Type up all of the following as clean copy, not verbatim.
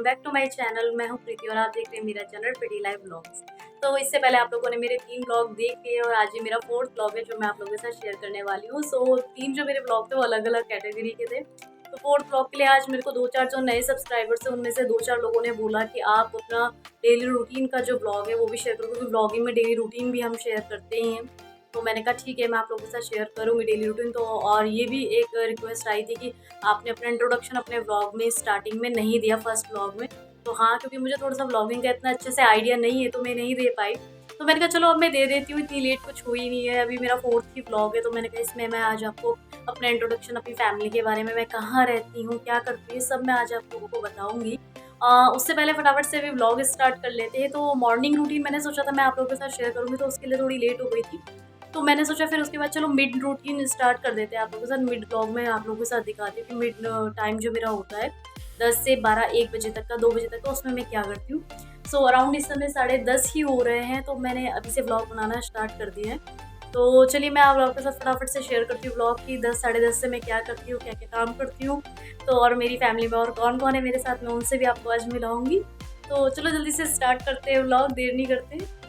Welcome back to my channel. मैं हूं प्रीति और आप देख रहे हैं मेरा चैनल प्रीति लाइव ब्लॉग्स। तो इससे पहले आप लोगों ने मेरे 3 ब्लॉग देख लिए और आज ये मेरा 4th ब्लॉग है जो मैं आप लोगों के साथ शेयर करने वाली हूं। सो 3 जो मेरे ब्लॉग थे वो अलग अलग कैटेगरी के थे। तो 4th ब्लॉग के लिए आज मेरे को 2-4 जो नए सब्सक्राइबर्स हैं उनमें से 2-4 लोगों ने बोला कि आप अपना डेली रूटीन का जो ब्लॉग है वो भी शेयर करो, क्योंकि ब्लॉगिंग में डेली रूटीन भी हम शेयर करते ही हैं। तो मैंने कहा ठीक है, मैं आप लोगों के साथ शेयर करूँगी डेली रूटीन। तो और ये भी एक रिक्वेस्ट आई थी कि आपने अपना इंट्रोडक्शन अपने व्लॉग में स्टार्टिंग में नहीं दिया, फर्स्ट व्लॉग में। तो हाँ, क्योंकि मुझे थोड़ा-सा व्लॉगिंग का इतना अच्छे से आइडिया नहीं है तो मैं नहीं दे पाई। तो मैंने कहा चलो अब मैं दे देती हूँ, इतनी लेट कुछ हुई नहीं है, अभी मेरा 4th ही व्लॉग है। तो मैंने कहा इसमें मैं आज आपको अपना इंट्रोडक्शन, अपनी फैमिली के बारे में, मैं कहाँ रहती हूँ, क्या करती हूँ, सब मैं आज आप लोगों को बताऊँगी। उससे पहले फटाफट से अभी व्लॉग स्टार्ट कर लेते हैं। तो मॉर्निंग रूटीन मैंने सोचा था मैं आप लोगों के साथ शेयर करूँगी, तो उसके लिए थोड़ी लेट हो गई थी। तो मैंने सोचा फिर उसके बाद चलो मिड रूटीन स्टार्ट कर देते हैं आप लोगों के साथ। मिड ब्लॉग में आप लोगों के साथ दिखाती हूँ कि मिड टाइम जो मेरा होता है 10 से 12-1 बजे तक का, 2 बजे तक का, उसमें मैं क्या करती हूँ। सो अराउंड इस समय 10:30 ही हो रहे हैं, तो मैंने अभी से ब्लॉग बनाना स्टार्ट कर दिया है। तो चलिए मैं आप लोगों के साथ फटाफट से शेयर करती हूँ ब्लॉग की 10 साढ़े 10 से मैं क्या करती हूँ, क्या क्या काम करती हूँ। तो और मेरी फैमिली में और कौन कौन है मेरे साथ में उनसे भी आपको आज मिलाऊंगी। तो चलो जल्दी से स्टार्ट करते हैं ब्लॉग, देर नहीं करते।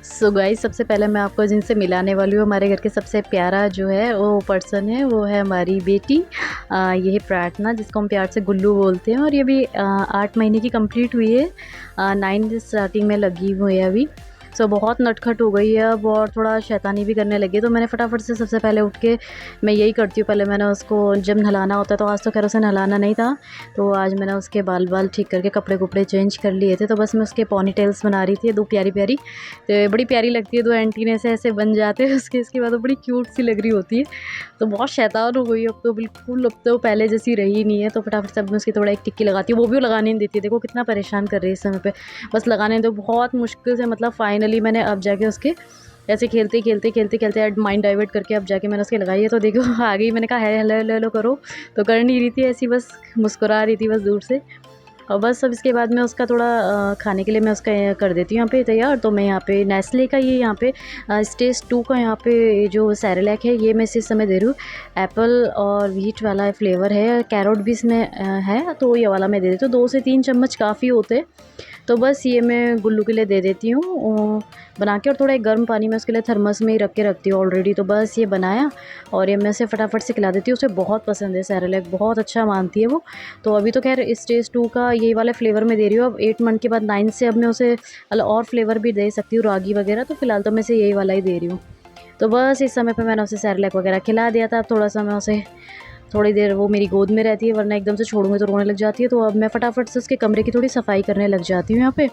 सो गाइस, सबसे पहले मैं आपको जिनसे मिलाने वाली हूँ, हमारे घर के सबसे प्यारा जो है वो पर्सन है, वो है हमारी बेटी। ये है प्रार्थना, जिसको हम प्यार से गुल्लू बोलते हैं। और ये भी 8 महीने की कंप्लीट हुई है, 9 स्टार्टिंग में लगी हुई है अभी। सो बहुत नटखट हो गई है अब और थोड़ा शैतानी भी करने लगी है। तो मैंने फटाफट से सबसे पहले उठ के मैं यही करती हूँ, पहले मैंने उसको जब नहलाना होता है, तो आज तो खैर उसे नहलाना नहीं था, तो आज मैंने उसके बाल ठीक करके कपड़े कुपड़े चेंज कर लिए थे। तो बस मैं उसके पोनी टेल्स बना रही थी, 2 प्यारी प्यारी। तो बड़ी प्यारी लगती है, 2 एंटीने से ऐसे बन जाते हैं उसके। इसके बाद वो बड़ी क्यूट सी लग रही होती है। तो बहुत शैतान हो गई अब तो, बिल्कुल अब तो पहले जैसी रही नहीं है। तो फटाफट से अब मैं उसकी थोड़ा एक टिक्की लगाती हूँ, वो भी लगाने नहीं देती है। देखो कितना परेशान कर रही है इस समय पे, बस लगाने दो। बहुत मुश्किल से मतलब फाइनली मैंने अब जाके उसके ऐसे खेलते माइंड डाइवर्ट करके अब जाके मैंने उसके लगाई है। तो देखो आ गई, मैंने कहा हेलो हेलो हेलो करो, तो कर नहीं रही थी, ऐसी बस मुस्कुरा रही थी बस दूर से। और बस अब इसके बाद मैं उसका थोड़ा खाने के लिए मैं उसका कर देती हूँ यहाँ पे तैयार। तो मैं यहाँ पे नेस्ले का ये यहाँ पे स्टेज 2 का यहाँ पे जो सेरेलैक है, ये मैं इस समय दे रही हूँ। एप्पल और व्हीट वाला फ्लेवर है, कैरोट भी इसमें है, तो ये वाला मैं दे देती हूँ। 2 से 3 चम्मच काफ़ी होते। तो बस ये मैं गुल्लू के लिए दे देती हूँ बना के। और थोड़ा एक गर्म पानी में उसके लिए थर्मस में ही रख के रखती हूँ ऑलरेडी। तो बस ये बनाया और ये मैं इसे फटाफट से खिला देती हूँ। उसे बहुत पसंद है सेरेलैक, बहुत अच्छा मानती है वो। तो अभी तो खैर स्टेज 2 का यही वाले फ्लेवर में दे रही हूँ। अब 8 मंथ के बाद 9 से अब मैं उसे और फ्लेवर भी दे सकती हूँ, रागी वगैरह। तो फिलहाल तो मैं इसे यही वाला ही दे रही हूँ। तो बस इस समय पे मैंने उसे सेरेलैक वगैरह खिला दिया था। अब थोड़ा सा मैं उसे थोड़ी देर वो मेरी गोद में रहती है, वरना एकदम से छोड़ूंगी तो रोने लग जाती है। तो अब मैं फटाफट से उसके कमरे की थोड़ी सफाई करने लग जाती हूँ यहाँ पे।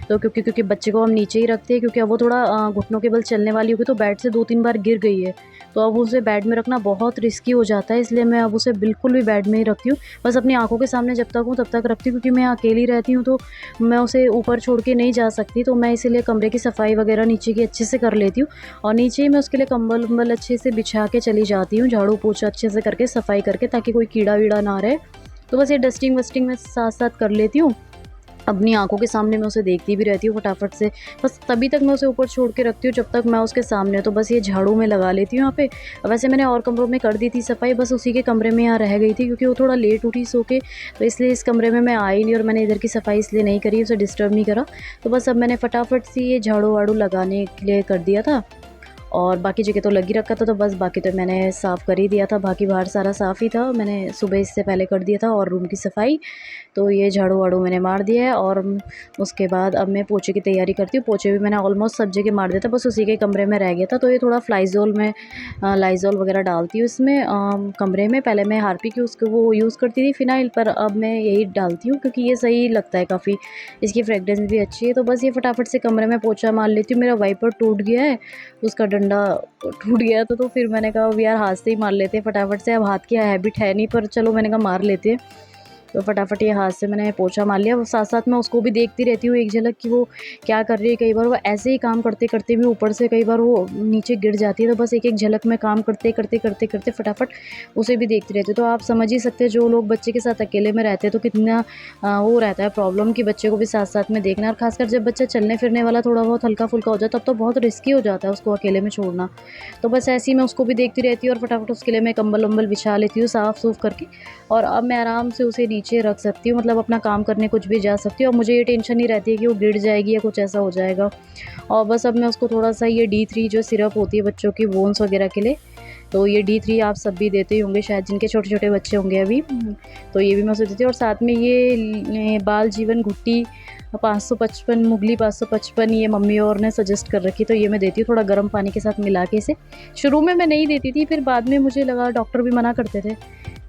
तो क्योंकि बच्चे को हम नीचे ही रखते हैं, क्योंकि अब वो थोड़ा घुटनों के बल चलने वाली होगी, तो बेड से 2-3 बार गिर गई है। तो अब उसे बेड में रखना बहुत रिस्की हो जाता है, इसलिए मैं अब उसे बिल्कुल भी बेड में ही रखती हूँ। बस अपनी आंखों के सामने जब तक हूँ तब तक रखती हूँ, क्योंकि मैं अकेली रहती हूँ तो मैं उसे ऊपर छोड़ के नहीं जा सकती। तो मैं इसीलिए कमरे की सफाई वगैरह नीचे की अच्छे से कर लेती हूँ और नीचे ही मैं उसके लिए कंबल वम्बल अच्छे से बिछा के चली जाती हूँ, झाड़ू पोछा अच्छे से करके सफाई करके, ताकि कोई कीड़ा वीड़ा ना रहे। तो बस ये डस्टिंग वस्टिंग मैं साथ साथ कर लेती हूँ। अपनी आंखों के सामने मैं उसे देखती भी रहती हूँ फटाफट से। बस तभी तक मैं उसे ऊपर छोड़ के रखती हूँ जब तक मैं उसके सामने। तो बस ये झाड़ू में लगा लेती हूँ यहाँ पे। वैसे मैंने और कमरों में कर दी थी सफाई, बस उसी के कमरे में यहाँ रह गई थी, क्योंकि वो थोड़ा लेट उठी सो के, तो इसलिए इस कमरे में मैं आई नहीं और मैंने इधर की सफाई इसलिए नहीं करी, उसे डिस्टर्ब नहीं करा। तो बस अब मैंने फटाफट से ये झाड़ू वाड़ू लगाने के लिए कर दिया था और बाकी जगह तो लगी रखा था। तो बस बाकी तो मैंने साफ़ कर ही दिया था, बाकी बाहर सारा साफ़ ही था, मैंने सुबह इससे पहले कर दिया था। और रूम की सफाई तो ये झाड़ू वाड़ू मैंने मार दिया है। और उसके बाद अब मैं पोछे की तैयारी करती हूँ। पोछे भी मैंने ऑलमोस्ट सब जगह मार दिया था, बस उसी के कमरे में रह गया था। तो ये थोड़ा फ्लाइजोल में लाइजोल वगैरह डालती हूँ इसमें कमरे में। पहले मैं हार्पिक की उसको वो यूज़ करती थी फिनाइल, पर अब मैं यही डालती हूँ क्योंकि ये सही लगता है काफ़ी, इसकी फ्रेगरेंस भी अच्छी है। तो बस ये फटाफट से कमरे में पोछा मार लेती हूँ। मेरा वाइपर टूट गया है, उसका डंडा टूट गया था, तो फिर मैंने कहा अब यार हाथ से ही मार लेते हैं फटाफट से। अब हाथ की हैबिट है नहीं, पर चलो मैंने कहा मार लेते हैं। तो फटाफट ये हाथ से मैंने पोछा मार लिया। वो साथ साथ मैं उसको भी देखती रहती हूँ एक झलक कि वो क्या कर रही है। कई बार वो ऐसे ही काम करते करते भी ऊपर से कई बार वो नीचे गिर जाती है, तो बस एक एक झलक में काम करते करते करते करते फटाफट उसे भी देखती रहती हूँ। तो आप समझ ही सकते हैं जो लोग बच्चे के साथ अकेले में रहते हैं तो कितना वो रहता है प्रॉब्लम कि बच्चे को भी साथ साथ में देखना। और खासकर जब बच्चा चलने फिरने वाला थोड़ा बहुत हल्का फुल्का हो जाए तब तो बहुत रिस्की हो जाता है उसको अकेले में छोड़ना। तो बस ऐसे ही मैं उसको भी देखती रहती हूँ और फटाफट उसके लिए मैं कंबल वम्बल बिछा लेती हूँ साफ़ सूफ करके। और अब मैं आराम से उसे नीचे रख सकती हूँ, मतलब अपना काम करने कुछ भी जा सकती हूँ। और मुझे ये टेंशन नहीं रहती है कि वो गिर जाएगी या कुछ ऐसा हो जाएगा। और बस अब मैं उसको थोड़ा-सा ये D3 जो सिरप होती है बच्चों की बोन्स वगैरह के लिए, तो ये D3 आप सब भी देते ही होंगे शायद, जिनके छोटे-छोटे बच्चे होंगे अभी। तो ये भी मैं उसे देती हूँ और साथ में ये बाल जीवन घुट्टी 555 मुगली 555 ये मम्मी और ने सजेस्ट कर रखी, तो ये मैं देती हूँ थोड़ा गर्म पानी के साथ मिला के इसे। शुरू में मैं नहीं देती थी, फिर बाद में मुझे लगा, डॉक्टर भी मना करते थे,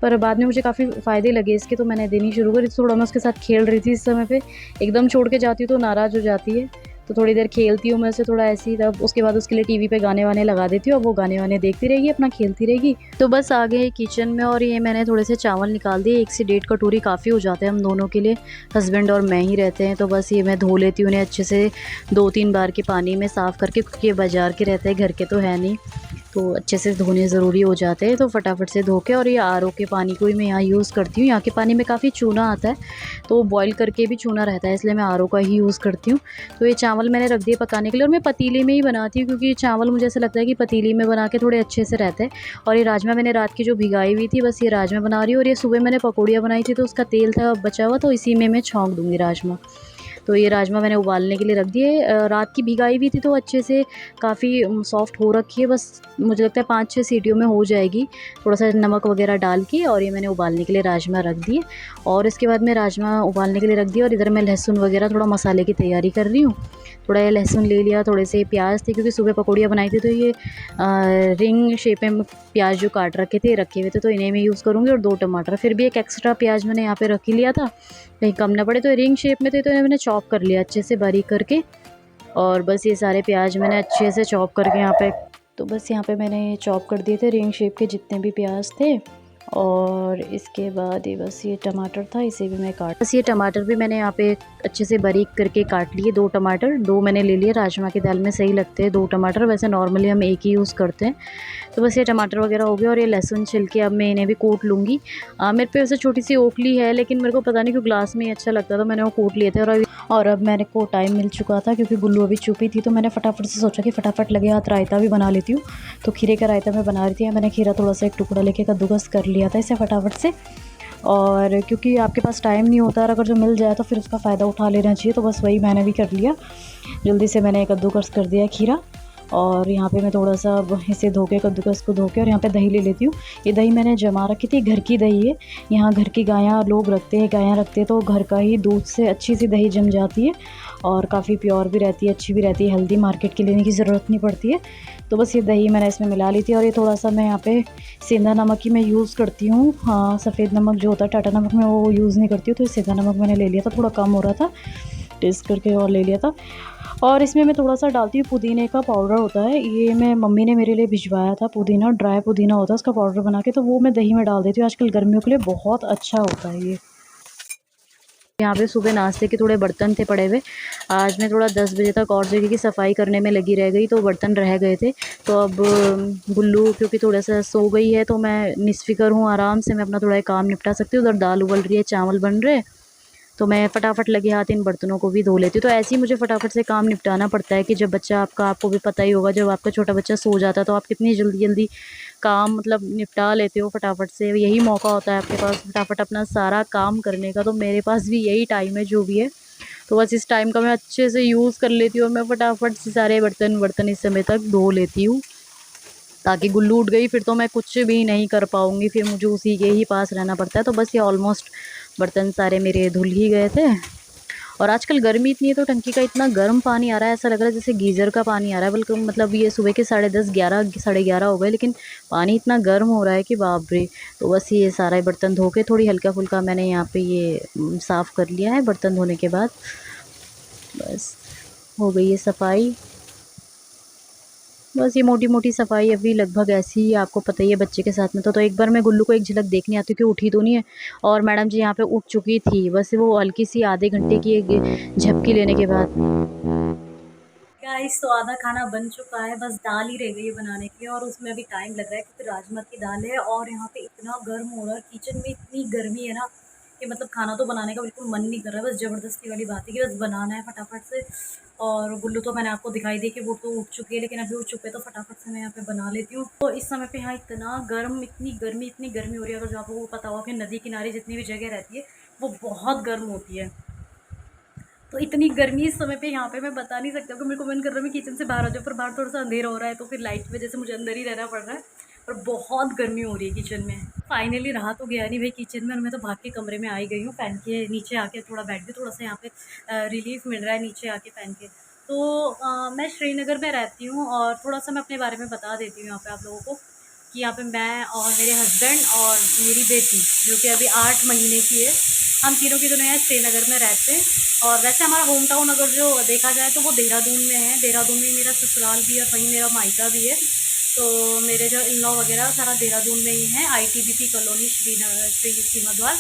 पर बाद में मुझे काफ़ी फ़ायदे लगे इसके, तो मैंने देनी शुरू करी। थोड़ा मैं उसके साथ खेल रही थी इस समय पे, एकदम छोड़ के जाती हूँ तो नाराज़ हो जाती है, तो थोड़ी देर खेलती हूँ मैं उसे थोड़ा ऐसे ही, तब उसके बाद उसके लिए टीवी पे गाने-वाने लगा देती हूँ और वो गाने-वाने देखती रहेगी, अपना खेलती रहेगी। तो बस आ गए किचन में और ये मैंने थोड़े से चावल निकाल दिए, 1 से 1.5 कटोरी काफ़ी हो जाते हैं हम दोनों के लिए, हस्बैंड और मैं ही रहते हैं। तो बस ये मैं धो लेती हूँ उन्हें अच्छे से 2-3 बार के पानी में साफ़ करके, क्योंकि ये बाज़ार के रहते हैं, घर के तो है नहीं, तो अच्छे से धोने ज़रूरी हो जाते हैं। तो फटाफट से धो के, और ये आरओ के पानी को ही मैं यहाँ यूज़ करती हूँ। यहाँ के पानी में काफ़ी चूना आता है, तो बॉयल करके भी चूना रहता है, इसलिए मैं आरओ का ही यूज़ करती हूँ। तो ये चावल मैंने रख दिए पकाने के लिए, और मैं पतीले में ही बनाती हूँ, क्योंकि चावल मुझे ऐसा लगता है कि पतीली में बना के थोड़े अच्छे से रहते हैं। और ये राजमा मैंने रात की जो भिगाई हुई थी, बस ये राजमा बना रही हूँ। और ये सुबह मैंने पकौड़ियाँ बनाई थी, तो उसका तेल था बचा हुआ, तो इसी में मैं छौंक दूँगी राजमा। तो ये राजमा मैंने उबालने के लिए रख दिए। रात की भिगाई हुई थी, तो अच्छे से काफ़ी सॉफ्ट हो रखी है, बस मुझे लगता है 5-6 सीटियों में हो जाएगी, थोड़ा-सा नमक वगैरह डाल के। और ये मैंने उबालने के लिए राजमा रख दिए, और इसके बाद मैं राजमा उबालने के लिए रख दिया, और इधर मैं लहसुन वगैरह थोड़ा मसाले की तैयारी कर रही हूँ। थोड़ा ये लहसुन ले लिया, थोड़े से प्याज थे, क्योंकि सुबह पकौड़ियाँ बनाई थी, तो ये रिंग शेप में प्याज जो काट रखे हुए थे, तो इन्हें मैं यूज़ करूँगी। और 2 टमाटर, फिर भी एक एक्स्ट्रा प्याज मैंने यहाँ पे रख ही लिया था, कहीं कम ना पड़े, तो रिंग शेप में थे, तो इन्हें मैंने चॉप कर लिया अच्छे से बारीक करके। और बस ये सारे प्याज मैंने अच्छे से चॉप करके यहाँ पे, तो बस यहाँ पे मैंने चॉप कर दिए थे रिंग शेप के जितने भी प्याज थे। और इसके बाद ये बस ये टमाटर था, इसे भी मैं काट, बस ये टमाटर भी मैंने यहाँ पे अच्छे से बारीक करके काट लिए। 2 टमाटर 2 मैंने ले लिए, राजमा की दाल में सही लगते हैं 2 टमाटर, वैसे नॉर्मली हम एक ही यूज़ करते हैं। तो बस ये टमाटर वगैरह हो गया, और ये लहसुन छिल के अब मैं इन्हें भी कूट लूँगी। मेरे पे वैसे छोटी सी ओखली है, लेकिन मेरे को पता नहीं क्यों ग्लास में ही अच्छा लगता था, मैंने वो कूट लिए थे। और अब मेरे को टाइम मिल चुका था, क्योंकि गुल्लू अभी चुपी थी, तो मैंने फटाफट से सोचा कि फटाफट लगे हाथ रायता भी बना लेती हूँ। तो खीरे का रायता मैं बना रही थी, मैंने खीरा थोड़ा सा एक टुकड़ा लेके कद्दूकस कर लिया था इसे फटाफट से। और क्योंकि आपके पास टाइम नहीं होता, और अगर जो मिल जाए तो फिर उसका फ़ायदा उठा लेना चाहिए, तो बस वही मैंने भी कर लिया। जल्दी से मैंने कद्दूकस कर दिया खीरा। और यहाँ पे मैं थोड़ा-सा अब इसे धो के, कद्दूकस को धो के, और यहाँ पे दही ले लेती हूँ। ये दही मैंने जमा रखी थी, घर की दही है। यहाँ घर की गायाँ लोग रखते हैं, गायाँ रखते हैं, तो घर का ही दूध से अच्छी सी दही जम जाती है, और काफ़ी प्योर भी रहती है, अच्छी भी रहती है, हेल्दी, मार्केट की लेने की ज़रूरत नहीं पड़ती है। तो बस ये दही मैंने इसमें मिला ली थी, और ये थोड़ा-सा मैं यहाँ पे सेंधा नमक ही मैं यूज़ करती हूँ। हाँ, सफ़ेद नमक जो होता है टाटा नमक, मैं वो यूज़ नहीं करती हूँ, तो सेंधा नमक मैंने ले लिया था, थोड़ा कम हो रहा था, टेस्ट करके और ले लिया था। और इसमें मैं थोड़ा-सा डालती हूँ पुदीने का पाउडर होता है, ये मैं मम्मी ने मेरे लिए भिजवाया था, पुदीना, ड्राई पुदीना होता है, उसका पाउडर बना के, तो वो मैं दही में डाल देती हूँ। आजकल गर्मियों के लिए बहुत अच्छा होता है ये। यहाँ पे सुबह नाश्ते के थोड़े बर्तन थे पड़े हुए, आज मैं थोड़ा 10 बजे तक और जगह की सफाई करने में लगी रह गई, तो बर्तन रह गए थे। तो अब गुल्लू क्योंकि थोड़ा-सा सो गई है, तो मैं निश्फ़िक्र हूँ, आराम से मैं अपना थोड़ा ये काम निपटा सकती हूँ। उधर दाल उबल रही है, चावल बन रहे हैं, तो मैं फटाफट लगे हाथ इन बर्तनों को भी धो लेती हूँ। तो ऐसे ही मुझे फटाफट से काम निपटाना पड़ता है, कि जब बच्चा आपका, आपको भी पता ही होगा, जब आपका छोटा बच्चा सो जाता है, तो आप कितनी जल्दी-जल्दी काम मतलब निपटा लेते हो फटाफट से। यही मौका होता है आपके पास फटाफट अपना सारा काम करने का, तो मेरे पास भी यही टाइम है जो भी है। तो बस इस टाइम का मैं अच्छे से यूज़ कर लेती हूँ, और मैं फटाफट से सारे बर्तन इस समय तक धो लेती हूँ, ताकि गुल्लू उठ गई फिर तो मैं कुछ भी नहीं कर पाऊँगी, फिर मुझे उसी के ही पास रहना पड़ता है। तो बस ये ऑलमोस्ट बर्तन सारे मेरे धुल ही गए थे। और आजकल गर्मी इतनी है, तो टंकी का इतना गर्म पानी आ रहा है, ऐसा लग रहा है जैसे गीज़र का पानी आ रहा है, बल्कि मतलब ये सुबह के 10:30 11 साढ़े 11 हो गए, लेकिन पानी इतना गर्म हो रहा है कि बाप रे। तो बस ये सारा ही बर्तन धो के थोड़ी हल्का-फुल्का मैंने यहाँ पे ये साफ़ कर लिया है बर्तन धोने के बाद। बस हो गई है सफाई। बस ये मोटी-मोटी सफाई अभी लगभग ऐसी ही, आपको पता ही है बच्चे के साथ में, तो एक बार मैं गुल्लू को एक झलक देखने आती हूँ कि उठी तो नहीं है। और मैडम जी यहाँ पे उठ चुकी थी, बस वो हल्की सी आधे घंटे की एक झपकी लेने के बाद। गाइस तो आधा खाना बन चुका है, बस दाल ही रह गई है बनाने की, और उसमें अभी टाइम लग रहा है, क्योंकि राजमा की दाल है, और यहाँ पे इतना गर्म हो रहा है, किचन में इतनी गर्मी है ना, कि मतलब खाना तो बनाने का बिल्कुल मन नहीं कर रहा है, बस ज़बरदस्ती वाली बात है कि बस बनाना है फटाफट से। और गुल्लू तो मैंने आपको दिखाई दी कि वो तो उठ चुकी है, लेकिन अभी उठ चुके, तो फटाफट से मैं यहाँ पे बना लेती हूँ। तो इस समय पे यहाँ इतना गर्म, इतनी गर्मी हो रही है, अगर जो आप लोगों को पता होगा कि नदी किनारे जितनी भी जगह रहती है, वो बहुत गर्म होती है। तो इतनी गर्मी इस समय पे यहाँ पे मैं बता नहीं सकती हूँ कि मेरे को मन कर रहा है मैं किचन से बाहर आ जाऊँ, पर बाहर थोड़ा सा अंधेरा हो रहा है तो फिर लाइट की वजह से मुझे अंदर ही रहना पड़ रहा है। और बहुत गर्मी हो रही है किचन में। फाइनली रहा तो गया नहीं भाई किचन में, और मैं तो भाग के कमरे में आई गई हूँ फ़ैन के नीचे आके, थोड़ा बैठ गई, थोड़ा सा यहाँ पे रिलीफ मिल रहा है नीचे आके फ़ैन के। तो मैं श्रीनगर में रहती हूँ, और थोड़ा सा मैं अपने बारे में बता देती हूँ यहाँ पे आप लोगों को कि यहाँ पे मैं और मेरे हस्बैंड और मेरी बेटी, जो कि अभी 8 महीने की है, हम तीनों की दोनों यहाँ श्रीनगर में रहते हैं। और वैसे हमारा होम टाउन अगर जो देखा जाए तो वो देहरादून में है। देहरादून में मेरा ससुराल भी है, वहीं मेरा मायका भी है। तो मेरे जो इन लॉ वगैरह सारा देहरादून में ही है, आईटीबीपी कॉलोनी श्रीनगर श्री सीमाद्वार।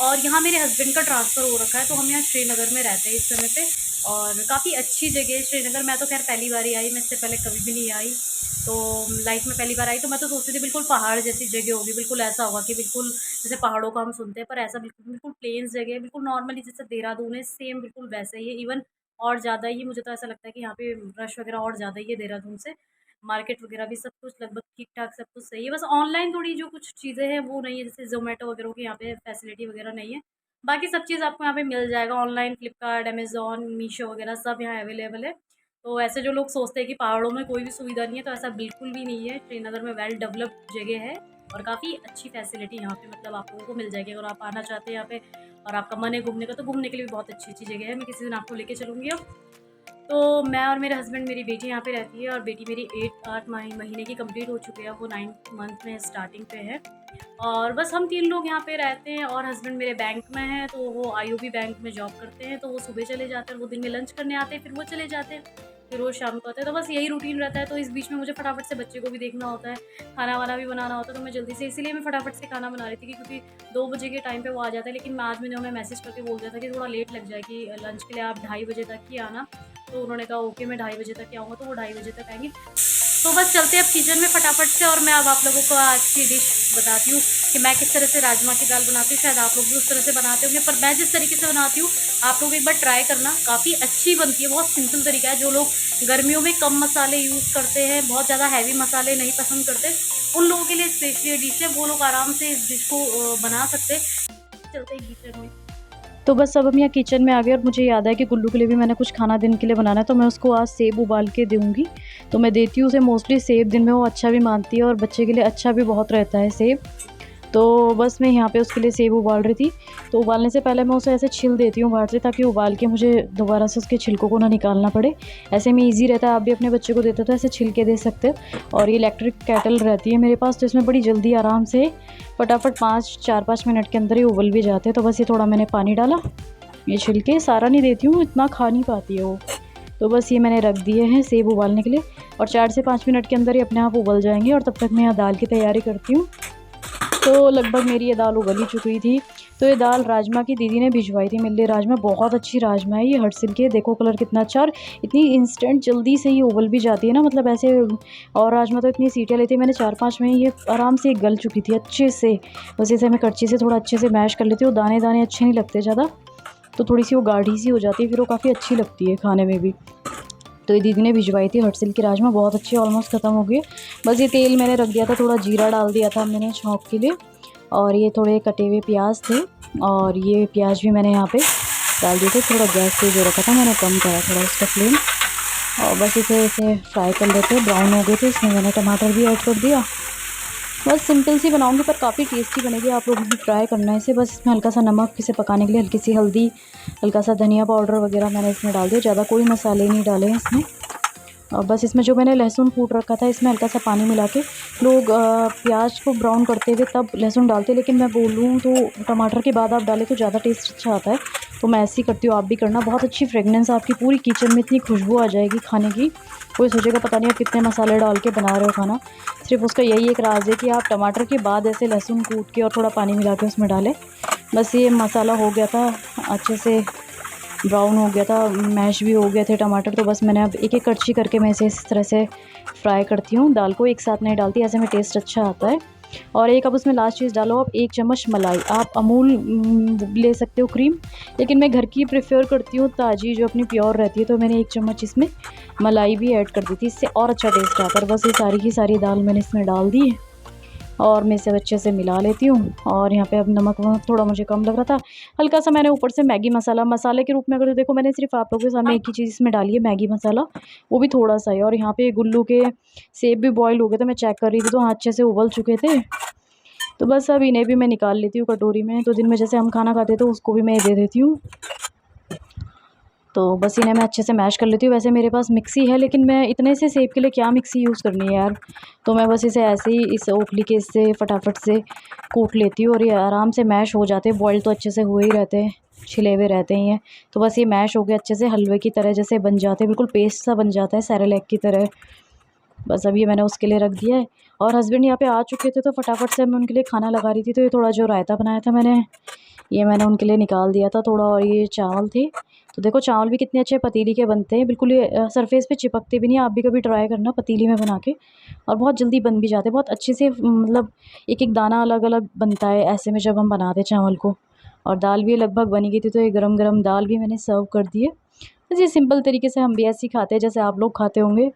और यहाँ मेरे हस्बैंड का ट्रांसफ़र हो रखा है, तो हम यहाँ श्रीनगर में रहते हैं इस समय पे। और काफ़ी अच्छी जगह है श्रीनगर। मैं तो खैर पहली बार ही आई, मैं इससे पहले कभी भी नहीं आई। तो लाइफ में पहली बार आई तो मैं तो सोचती थी बिल्कुल पहाड़ जैसी जगह होगी, बिल्कुल ऐसा होगा कि बिल्कुल जैसे पहाड़ों का हम सुनते हैं, पर ऐसा बिल्कुल बिल्कुल प्लेन्स जगह है, बिल्कुल नॉर्मली जैसे देहरादून है सेम बिल्कुल वैसा ही है। इवन और ज़्यादा ही मुझे तो ऐसा लगता है कि यहाँ पे रश वगैरह और ज़्यादा ही है देहरादून से। मार्केट वगैरह भी सब कुछ लगभग ठीक-ठाक सब कुछ सही है। बस ऑनलाइन थोड़ी जो कुछ चीज़ें हैं वो नहीं है, जैसे ज़ोमैटो वगैरह की यहाँ पे फैसिलिटी वगैरह नहीं है। बाकी सब चीज़ आपको यहाँ पे मिल जाएगा ऑनलाइन, फ्लिपकार्ट, अमेज़न, मीशो वगैरह सब यहाँ अवेलेबल है। तो ऐसे जो लोग सोचते हैं कि पहाड़ों में कोई भी सुविधा नहीं है, तो ऐसा बिल्कुल भी नहीं है। श्रीनगर में वेल डेवलप्ड जगह है, और काफ़ी अच्छी फैसिलिटी यहाँ पे मतलब आप लोगों को मिल जाएगी। अगर आप आना चाहते हैं यहाँ पे और आपका मन है घूमने का, तो घूमने के लिए भी बहुत अच्छी-अच्छी जगह है। मैं किसी दिन आपको लेके चलूँगी अब। तो मैं और मेरे हस्बैंड, मेरी बेटी यहाँ पे रहती है, और बेटी मेरी 8 महीने की कंप्लीट हो चुकी है, वो 9th मंथ में स्टार्टिंग पे है। और बस हम 3 लोग यहाँ पे रहते हैं, और हस्बैंड मेरे बैंक में हैं, तो वो आईओबी बैंक में जॉब करते हैं। तो वो सुबह चले जाते हैं, वो दिन में लंच करने आते हैं, फिर वो चले जाते हैं, फिर वो शाम को आते हैं। तो बस यही रूटीन रहता है। तो इस बीच में मुझे फटाफट से बच्चे को भी देखना होता है, खाना-वाना भी बनाना होता है, तो मैं जल्दी से इसीलिए मैं फटाफट से खाना बना रही थी कि क्योंकि 2 बजे के टाइम पे वो आ जाता है। लेकिन आज मैंने उन्हें मैसेज करके बोल दिया था कि थोड़ा लेट लग जाएगी लंच के लिए, आप 2:30 बजे तक ही आना। तो उन्होंने कहा ओके मैं 2:30 बजे तक ही आऊँगा, तो वो 2:30 बजे तक आएँगे। तो बस चलते हैं अब किचन में फटाफट से, और मैं अब आप लोगों को आज की डिश बताती हूँ कि मैं किस तरह से राजमा की दाल बनाती हूँ। शायद आप लोग भी उस तरह से बनाते होंगे, पर मैं जिस तरीके से बनाती हूँ आप लोग एक बार ट्राई करना, काफ़ी अच्छी बनती है। बहुत सिंपल तरीका है। जो लोग गर्मियों में कम मसाले यूज़ करते हैं, बहुत ज़्यादा हैवी मसाले नहीं पसंद करते, उन लोगों के लिए स्पेशली डिश है। वो लोग आराम से इस डिश को बना सकते हैं। चलते हैं किचन में। तो बस अब हम यहाँ किचन में आ गए, और मुझे याद है कि गुल्लू के लिए भी मैंने कुछ खाना दिन के लिए बनाना है, तो मैं उसको आज सेब उबाल के दूँगी। तो मैं देती हूँ उसे मोस्टली सेब, दिन में वो अच्छा भी मानती है और बच्चे के लिए अच्छा भी बहुत रहता है सेब। तो बस मैं यहाँ पे उसके लिए सेब उबाल रही थी। तो उबालने से पहले मैं उसे ऐसे छिल देती हूँ बाहर से, ताकि उबाल के मुझे दोबारा से उसके छिलकों को ना निकालना पड़े। ऐसे में ईज़ी रहता है, आप भी अपने बच्चे को देते हो तो ऐसे छिल के दे सकते हो। और ये इलेक्ट्रिक केटल रहती है मेरे पास, तो इसमें बड़ी जल्दी आराम से फटाफट 4-5 मिनट के अंदर ही उबल भी जाते हैं। तो बस ये थोड़ा मैंने पानी डाला, ये छिलके सारा नहीं देती हूँ, इतना खा नहीं पाती है वो। तो बस ये मैंने रख दिए हैं सेब उबालने के लिए, और 4 से 5 मिनट के अंदर ही अपने आप उबल जाएंगे। और तब तक मैं यहाँ दाल की तैयारी करती हूँ। तो लगभग मेरी ये दाल उबल ही चुकी थी। तो ये दाल राजमा की दीदी ने भिजवाई थी मेरे लिए। राजमा बहुत अच्छी राजमा है, ये हटसिल की है, देखो कलर कितना अच्छा, और इतनी इंस्टेंट जल्दी से ये उबल भी जाती है ना, मतलब ऐसे। और राजमा तो इतनी सीटियाँ लेती है, मैंने 4-5 में ये आराम से गल चुकी थी अच्छे से। बस इसे मैं कच्ची से थोड़ा अच्छे से मैश कर लेती हूँ, दाने दाने अच्छे नहीं लगते ज़्यादा, तो थोड़ी सी वो गाढ़ी सी हो जाती है, फिर वो काफ़ी अच्छी लगती है खाने में भी। तो ये दीदी ने भिजवाई थी हटसिल की राजमा, बहुत अच्छी, ऑलमोस्ट ख़त्म हो गई। बस ये तेल मैंने रख दिया था, थोड़ा जीरा डाल दिया था मैंने छौंक के लिए, और ये थोड़े कटे हुए प्याज थे, और ये प्याज भी मैंने यहाँ पे डाल दिए थे। थोड़ा गैस तेज हो रखा था, मैंने कम करा थोड़ा उसका फ्लेम, और बस इसे फ्राई कर लेते हैं। ब्राउन हो गए थे, इसमें मैंने टमाटर भी ऐड कर दिया। बस सिंपल सी बनाऊंगी, पर काफ़ी टेस्टी बनेगी, आप लोग भी ट्राई करना है इसे। बस इसमें हल्का सा नमक, इसे पकाने के लिए हल्की सी हल्दी, हल्का सा धनिया पाउडर वगैरह मैंने इसमें डाल दिया, ज़्यादा कोई मसाले नहीं डाले हैं इसमें। और बस इसमें जो मैंने लहसुन कूट रखा था, इसमें हल्का सा पानी मिला के, लोग प्याज को ब्राउन करते हुए तब लहसुन डालते हैं, लेकिन मैं बोलूँ तो टमाटर के बाद आप डालें तो ज़्यादा टेस्ट अच्छा आता है। तो मैं ऐसे ही करती हूँ, आप भी करना। बहुत अच्छी फ्रेगनेंस आपकी पूरी किचन में, इतनी खुशबू आ जाएगी खाने की, कोई सोचेगा पता नहीं आप कितने मसाले डाल के बना रहे हो खाना। सिर्फ उसका यही एक राज है कि आप टमाटर के बाद ऐसे लहसुन कूट के और थोड़ा पानी मिला के उसमें डालें। बस ये मसाला हो गया था अच्छे से, ब्राउन हो गया था, मैश भी हो गए थे टमाटर। तो बस मैंने अब एक एक कड़छी करके मैं इसे इस तरह से फ्राई करती हूँ। दाल को एक साथ नहीं डालती, ऐसे में टेस्ट अच्छा आता है। और एक अब उसमें लास्ट चीज़ डालो आप, 1 चम्मच मलाई। आप अमूल ले सकते हो क्रीम, लेकिन मैं घर की प्रेफर करती हूँ ताज़ी, जो अपनी प्योर रहती है। तो मैंने 1 चम्मच इसमें मलाई भी ऐड कर दी थी, इससे और अच्छा टेस्ट आता है। बस ये सारी की सारी दाल मैंने इसमें डाल दी है, और मैं इसे अच्छे से मिला लेती हूँ। और यहाँ पे अब नमक वमक थोड़ा मुझे कम लग रहा था, हल्का सा मैंने ऊपर से मैगी मसाला, मसाले के रूप में अगर देखो मैंने सिर्फ आप लोगों के सामने एक ही चीज़ इसमें डाली है, मैगी मसाला, वो भी थोड़ा सा ही। और यहाँ पे गुल्लू के सेब भी बॉयल हो गए थे, मैं चेक कर रही थी तो हाँ अच्छे से उबल चुके थे। तो बस अब इन्हें भी मैं निकाल लेती हूँ कटोरी में। तो दिन में जैसे हम खाना खाते तो उसको भी मैं दे देती हूँ। तो बस इन्हें मैं अच्छे से मैश कर लेती हूँ। वैसे मेरे पास मिक्सी है, लेकिन मैं इतने से सेब के लिए क्या मिक्सी यूज़ करनी है यार। तो मैं बस इसे ऐसे ही इस ओखली के इससे फटाफट से कूट लेती हूँ और ये आराम से मैश हो जाते हैं। बॉयल तो अच्छे से हुए ही रहते हैं, छिले हुए रहते ही हैं। तो बस ये मैश हो गया अच्छे से, हलवे की तरह जैसे बन जाते हैं, बिल्कुल पेस्ट सा बन जाता है सेरेलैक की तरह। बस अब ये मैंने उसके लिए रख दिया है। और हस्बैंड यहाँ पे आ चुके थे तो फटाफट से मैं उनके लिए खाना लगा रही थी। तो ये थोड़ा जो रायता बनाया था मैंने, ये मैंने उनके लिए निकाल दिया था थोड़ा। और ये चावल थे, तो देखो चावल भी कितने अच्छे पतीली के बनते हैं, बिल्कुल ये सरफेस पे चिपकते भी नहीं। आप भी कभी ट्राई करना पतीली में बना के, और बहुत जल्दी बन भी जाते हैं, बहुत अच्छे से। मतलब एक एक दाना अलग अलग बनता है ऐसे में जब हम बनाते चावल को। और दाल भी लगभग बनी गई थी, तो ये गरम गरम दाल भी मैंने सर्व कर दी है। बस ये सिंपल तरीके से हम भी ऐसे ही खाते हैं जैसे आप लोग खाते होंगे।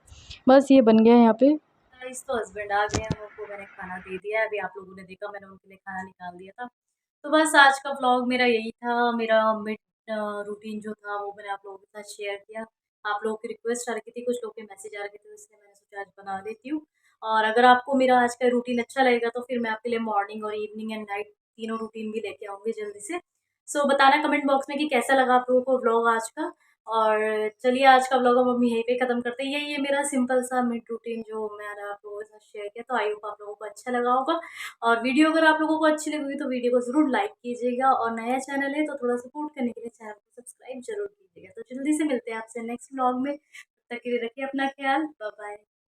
बस ये बन गया है यहाँ पे। गाइस तो हस्बैंड आ गए हैं, उनको मैंने खाना दे दिया है। अभी आप लोगों ने देखा मैंने उनके लिए खाना निकाल दिया था। तो बस आज का व्लॉग मेरा यही था। मेरा मिड रूटीन जो था वो मैंने आप लोगों के साथ शेयर किया। आप लोगों की रिक्वेस्ट आ रखी थी, कुछ लोग के मैसेज आ रखे थे, इसलिए मैंने सोचा आज बना देती हूँ। और अगर आपको मेरा आज का रूटीन अच्छा लगेगा तो फिर मैं आपके लिए मॉर्निंग और इवनिंग एंड नाइट तीनों रूटीन भी लेके आऊँगी जल्दी से। सो बताना कमेंट बॉक्स में कि कैसा लगा आप लोगों को व्लॉग आज का। और चलिए आज का व्लॉग अब हम यहीं पे ख़त्म करते हैं। यही है मेरा सिंपल सा मिड रूटीन जो मैंने आप लोगों के साथ शेयर किया। तो आई होप आप लोगों को अच्छा लगा होगा। और वीडियो अगर आप लोगों को अच्छी लगी होगी तो वीडियो को ज़रूर लाइक कीजिएगा। और नया चैनल है तो थोड़ा सपोर्ट करने के लिए चैनल को सब्सक्राइब ज़रूर कीजिएगा। तो जल्दी से मिलते हैं आपसे नेक्स्ट व्लॉग में। तब तक के लिए रखिए अपना ख्याल। Bye bye.